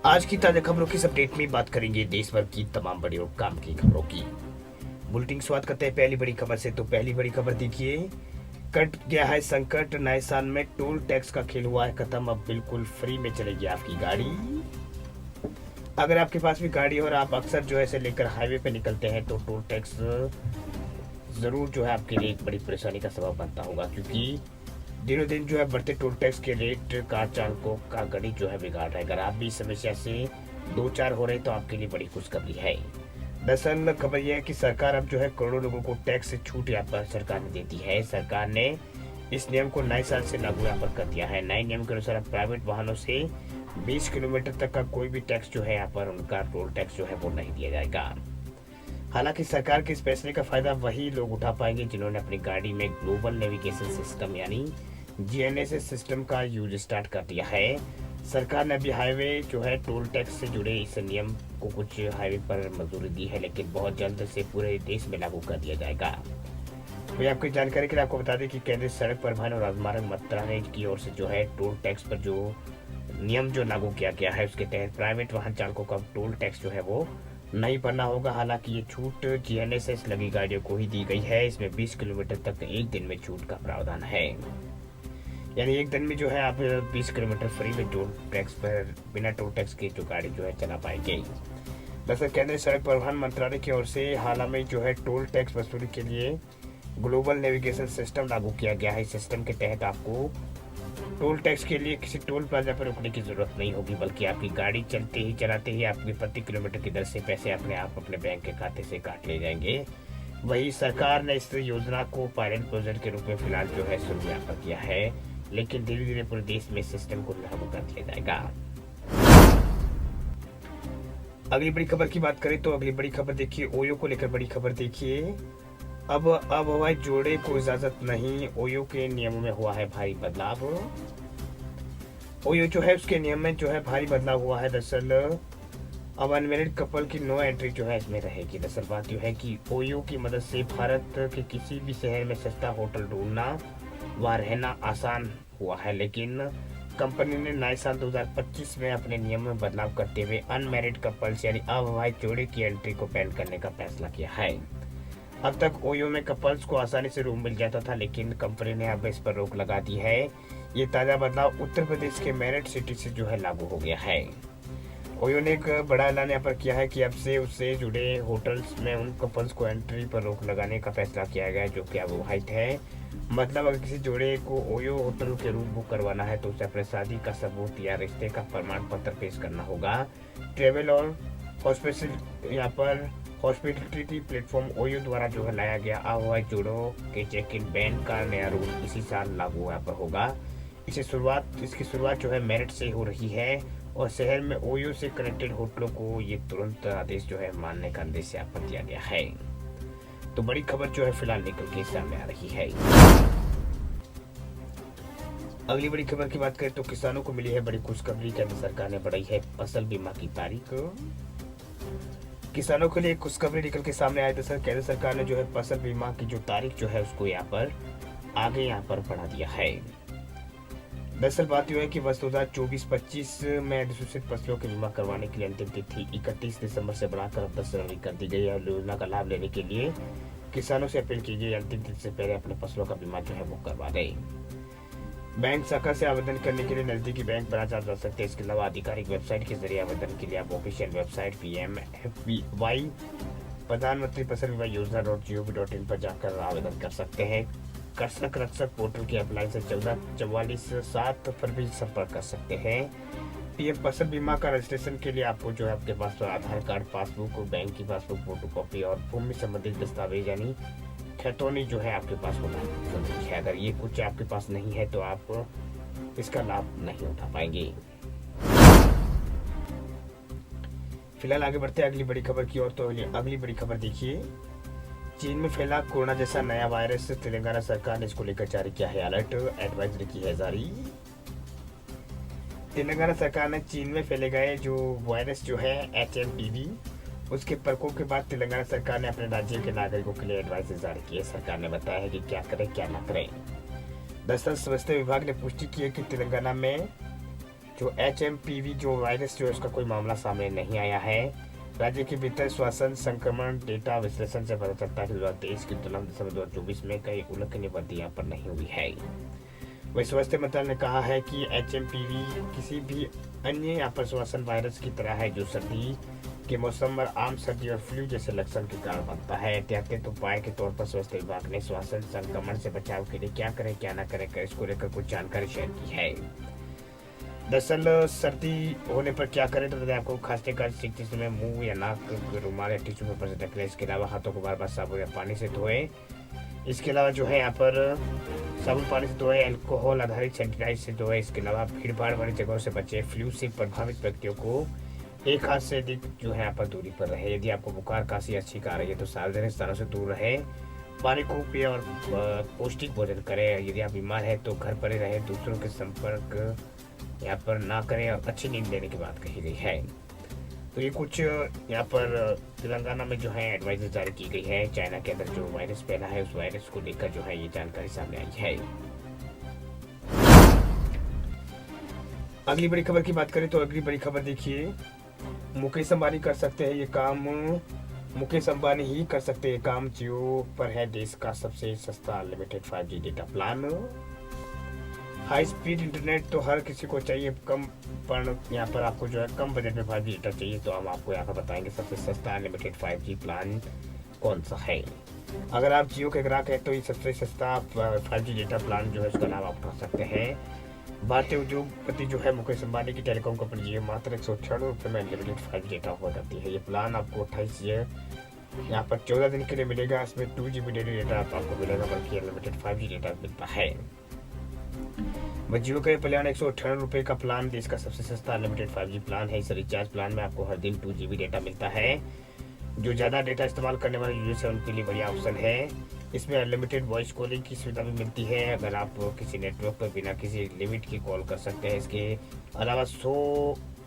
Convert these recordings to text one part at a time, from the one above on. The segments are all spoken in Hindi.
आज की ताजा खबरों की अपडेट में बात करेंगे देश भर की तमाम बड़ी और काम की खबरों की। बुलेटिन शुरुआत करते हैं पहली बड़ी खबर से। तो पहली बड़ी खबर देखिए, कट गया है संकट, नए साल में टोल टैक्स का खेल हुआ है खत्म, अब बिल्कुल फ्री में चलेगी आपकी गाड़ी। अगर आपके पास भी गाड़ी और आप अक्सर जो है इसे लेकर हाईवे पे निकलते हैं तो टोल टैक्स जरूर जो है आपके लिए एक बड़ी परेशानी का सबब बनता होगा, क्योंकि दिनों दिन जो है बढ़ते टोल टैक्स के रेट कार चालकों का गणित जो है बिगाड़ रहा है। अगर आप भी इस समस्या से दो चार हो रहे तो आपके लिए बड़ी खुशखबरी है। दरअसल खबर यह है कि सरकार अब जो है करोड़ों लोगों को टैक्स से छूट यहाँ पर सरकार ने देती है। सरकार ने इस नियम को नए साल से लागू यहाँ पर कर दिया है। नए नियम के अनुसार प्राइवेट वाहनों से 20 किलोमीटर तक का कोई भी टैक्स जो है यहाँ पर उनका टोल टैक्स जो है वो नहीं दिया जाएगा। हालांकि सरकार के इस फैसले का फायदा वही लोग उठा पाएंगे जिन्होंने अपनी गाड़ी में ग्लोबल नेविगेशन सिस्टम यानी जीएनएस सिस्टम का यूज स्टार्ट कर दिया है। सरकार ने अभी हाईवे जो है टोल टैक्स से जुड़े इस नियम को कुछ हाईवे पर मंजूरी दी है, लेकिन बहुत जल्द से पूरे देश में लागू कर दिया जाएगा। वही आपकी जानकारी के लिए आपको बता दें कि केंद्रीय सड़क परिवहन और राजमार्ग मंत्रालय की ओर से जो है टोल टैक्स पर जो नियम जो लागू किया गया है उसके तहत प्राइवेट वाहन चालकों का टोल टैक्स जो है वो नहीं भरना होगा। हालांकि ये छूट जीएनएस लगी गाड़ियों को ही दी गई है। इसमें 20 किलोमीटर तक एक दिन में छूट का प्रावधान है, यानी एक दिन में जो है आप 20 किलोमीटर फ्री में टोल टैक्स पर बिना टोल टैक्स के जो गाड़ी जो है चला पाएंगे। दरअसल केंद्रीय सड़क परिवहन मंत्रालय की ओर से हाल में जो है टोल टैक्स वसूली के लिए ग्लोबल नेविगेशन सिस्टम लागू किया गया है। इस सिस्टम के तहत आपको टोल टैक्स के लिए किसी टोल प्लाजा पर रुकने की जरूरत नहीं होगी, बल्कि आपकी गाड़ी चलाते ही आपकी प्रति किलोमीटर की दर से पैसे अपने आप अपने बैंक के खाते से काट ले जाएंगे। वही सरकार ने इस योजना को पायलट प्रोजेक्ट के रूप में फिलहाल जो है शुरू यहाँ पर किया है, लेकिन धीरे धीरे पूरे देश में सिस्टम को लागू कर दिया जाएगा। अगली बड़ी खबर की बात करें तो अगली बड़ी खबर देखिए, ओयो को लेकर बड़ी खबर देखिए। अब हवाई जोड़े को इजाजत नहीं, ओयो के नियमों में हुआ है भारी बदलाव। ओयो जो है उसके नियम में जो है भारी बदलाव हुआ है। दरअसल अब अनमेरिड कपल की नो एंट्री जो है इसमें रहेगी। दरअसल बात यह है कि ओयो की मदद से भारत के किसी भी शहर में सस्ता होटल ढूंढना व रहना आसान हुआ है, लेकिन कंपनी ने नए साल 2025 में अपने नियम में बदलाव करते हुए अनमैरिड कपल्स यानी अविवाहित जोड़े की एंट्री को बैन करने का फैसला किया है। अब तक ओयो में कपल्स को आसानी से रूम मिल जाता था, लेकिन कंपनी ने अब इस पर रोक लगा दी है। ये ताज़ा बदलाव उत्तर प्रदेश के मेरठ सिटी से जो है लागू हो गया है। ओयो ने एक बड़ा ऐलान यहाँ पर किया है कि अब से उससे जुड़े होटल्स में उन कपल्स को एंट्री पर रोक लगाने का फैसला किया गया है जो कि अविवाहित है। मतलब अगर किसी जोड़े को ओयो होटल के रूम बुक करवाना है तो उसे अपने शादी का सबूत या रिश्ते का प्रमाण पत्र पेश करना होगा। ट्रेवल और यहाँ पर हॉस्पिटलिटी प्लेटफॉर्म ओयो द्वारा जो है लाया गया अविवाहित जोड़ों के चेक इन बैन का नया रूल इसी साल लागू यहाँ पर होगा। इसकी शुरुआत जो है मेरठ से हो रही है और शहर में ओयो से कनेक्टेड होटलों को ये तुरंत आदेश जो है मानने का आदेश यहाँ पर दिया गया है। तो बड़ी खबर जो है फिलहाल निकल के सामने आ रही है। अगली बड़ी खबर की बात करें तो किसानों को मिली है बड़ी खुशखबरी। केंद्र सरकार ने बढ़ाई है फसल बीमा की तारीख। किसानों के लिए खुशखबरी निकल के सामने आई। दरअसल केंद्र सरकार ने जो है फसल बीमा की जो तारीख जो है उसको यहाँ पर आगे बढ़ा दिया है। दरअसल बात यह है कि वर्ष 2024-25 में अधिसूचित फसलों के बीमा करवाने के लिए अंतिम तिथि 31 दिसंबर से बढ़ाकर 10 जनवरी कर दी गई है। योजना का लाभ लेने के लिए किसानों से अपील की गई अंतिम तिथि से पहले अपने फसलों का बीमा जो है वो करवा दें। बैंक शाखा से आवेदन करने के लिए नजदीकी बैंक ब्रांच आप जा सकते हैं। इसके अलावा आधिकारिक वेबसाइट के जरिए आवेदन के लिए आप ऑफिशियल वेबसाइट PMFBY प्रधानमंत्री फसल बीमा योजना .gov.in पर जाकर आवेदन कर सकते हैं। कृषक रक्षक पोर्टल की हेल्पलाइन से 1444-7 पर भी संपर्क कर सकते हैं। पीएम फसल बीमा का रजिस्ट्रेशन के लिए आपको जो है आपके पास तो आधार कार्ड, पासबुक, बैंक की पासबुक फोटोकॉपी और भूमि संबंधित दस्तावेज यानी खैतौनी जो है आपके पास होना जरूरी है। अगर ये कुछ आपके पास नहीं है तो आप इसका लाभ नहीं उठा पाएंगे। फिलहाल आगे बढ़ते हैं अगली बड़ी खबर की ओर। तो अगली बड़ी खबर देखिए, चीन में फैला कोरोना जैसा नया वायरस। तेलंगाना सरकार ने इसको लेकर जारी किया है अलर्ट, एडवाइजरी की है जारी। तेलंगाना सरकार ने चीन में फैले गए जो वायरस जो है HMPV उसके प्रकोप के बाद तेलंगाना सरकार ने अपने राज्य के नागरिकों के लिए एडवाइजरी जारी की है। सरकार ने बताया है कि क्या करें क्या ना करें। दरअसल स्वास्थ्य विभाग ने पुष्टि की है कि तेलंगाना में जो HMPV जो वायरस जो है उसका कोई मामला सामने नहीं आया है। राज्य के भीतर श्वसन संक्रमण डेटा विश्लेषण से पता चलता है कि 2023 की तुलना में दिसंबर 2024 में कई उल्लेखनीय वृद्धि यहाँ पर नहीं हुई है। वही स्वास्थ्य मंत्रालय ने कहा है कि HMPV किसी भी अन्य यहाँ पर श्वसन वायरस की तरह है जो सर्दी के मौसम में आम सर्दी और फ्लू जैसे लक्षण के कारण बनता है। एहतियाती उपाय के तौर पर स्वास्थ्य विभाग ने श्वसन संक्रमण से बचाव के लिए क्या करें क्या न करें इसको लेकर कुछ जानकारी शेयर की है। दरअसल सर्दी होने पर क्या करें तो आपको खांसते का सीखते समय मुंह या नाक रुमाल या टिश्यू पेपर से ढक लें। इसके अलावा हाथों को बार बार साबुन या पानी से धोएं। इसके अलावा जो है यहाँ पर साबुन पानी से धोएं, अल्कोहल आधारित सैनिटाइज से धोएं। इसके अलावा भीड़ भाड़ वाली जगहों से बचें। फ्लू से प्रभावित व्यक्तियों को एक हाथ से अधिक जो है यहाँ पर दूरी पर रहे। यदि आपको बुखार खांसी अच्छी आ रही है तो सार्वजनिक स्थानों से दूर रहे। पानी को पिए और पौष्टिक भोजन करें। यदि आप बीमार है तो घर पर ही रहे, दूसरों के संपर्क यहाँ पर ना करें और अच्छी नींद लेने की बात कही गई है। तो ये कुछ यहाँ पर तेलंगाना में जो है एडवाइजरी जारी की गई है। चाइना के अंदर जो वायरस फैला है उस वायरस को लेकर जो है ये जानकारी सामने आई है। अगली बड़ी खबर की बात करें तो अगली बड़ी खबर देखिए, मुकेश अंबानी कर सकते हैं ये काम। मुकेश अंबानी ही कर सकते हैं काम। जियो पर है देश का सबसे सस्ता unlimited 5G data plan. High speed internet तो हर किसी को चाहिए, कम पर यहाँ पर आपको जो है कम बजट में 5G डेटा चाहिए तो हम आपको यहाँ पर बताएंगे सबसे सस्ता अनलिमिटेड 5G प्लान कौन सा है। अगर आप जियो के ग्राहक हैं तो ये सबसे सस्ता 5G डेटा प्लान जो है उसका लाभ आप उठा सकते हैं। भारतीय उद्योगपति जो है मुकेश अंबानी की टेलीकॉम कंपनी जियो मात्र 196 रुपये में अनलिमिटेड 5G डेटा हुआ करती है। ये प्लान आपको 28 यहाँ पर 14 दिन के लिए मिलेगा। इसमें 2GB डेली डेटा आपको मिलेगा, बल्कि अनलिमिटेड 5G डेटा मिलता है। जियो का प्लान 198 रुपये का प्लान देश का सबसे सस्ता अनलिमिटेड 5G प्लान है। इस रिचार्ज प्लान में आपको हर दिन 2GB डेटा मिलता है। जो ज़्यादा डेटा इस्तेमाल करने वाले यूजर्स हैं उनके लिए बढ़िया ऑप्शन है। इसमें अनलिमिटेड वॉइस कॉलिंग की सुविधा भी मिलती है। अगर आप किसी नेटवर्क पर बिना किसी लिमिट की कॉल कर सकते हैं। इसके अलावा 100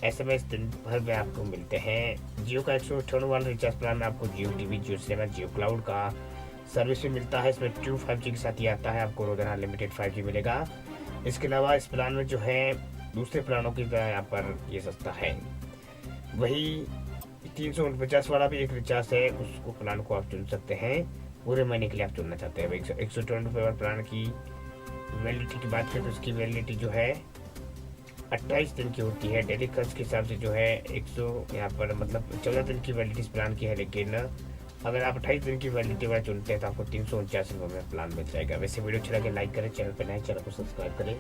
SMS दिन भर में आपको मिलते हैं। जियो का 198 वाला रिचार्ज प्लान में आपको जियो टीवी, जियो सिनेमा, जियो क्लाउड का सर्विस भी मिलता है। इसमें ट्रू 5G के साथ ही आता है। आपको रोजाना अनलिमिटेड 5G मिलेगा। इसके अलावा इस प्लान में जो है दूसरे प्लानों की तरह यहाँ पर ये सस्ता है। वही 349 वाला भी एक रिचार्ज है, उसको प्लान को आप चुन सकते हैं। पूरे महीने के लिए आप चुनना चाहते हैं। 120 रुपये वाले प्लान की वैलिडिटी की बात करें तो उसकी वैलिडिटी जो है 28 दिन की होती है। डेली खर्च के हिसाब से जो है 100 यहाँ पर मतलब 14 दिन की वैलिडिटी इस प्लान की है। लेकिन अगर आप 28 दिन की वैलिडिटी वाला चुनते हैं तो आपको 349 रुपये में प्लान मिल जाएगा। वैसे वीडियो अच्छा लगे लाइक करें, चैनल पर नए चैनल को सब्सक्राइब करें,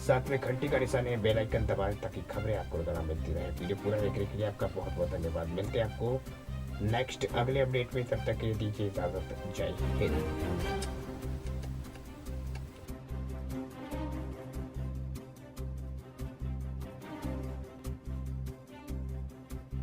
साथ में घंटी का निशान है बेल आइकन दबाएं ताकि खबरें आपको रोजाना मिलती रहे। वीडियो पूरा देखने के लिए आपका बहुत बहुत धन्यवाद। मिलते हैं आपको नेक्स्ट अगले अपडेट में, तब तक के लिए दीजिए इजाजत। जय हिंद।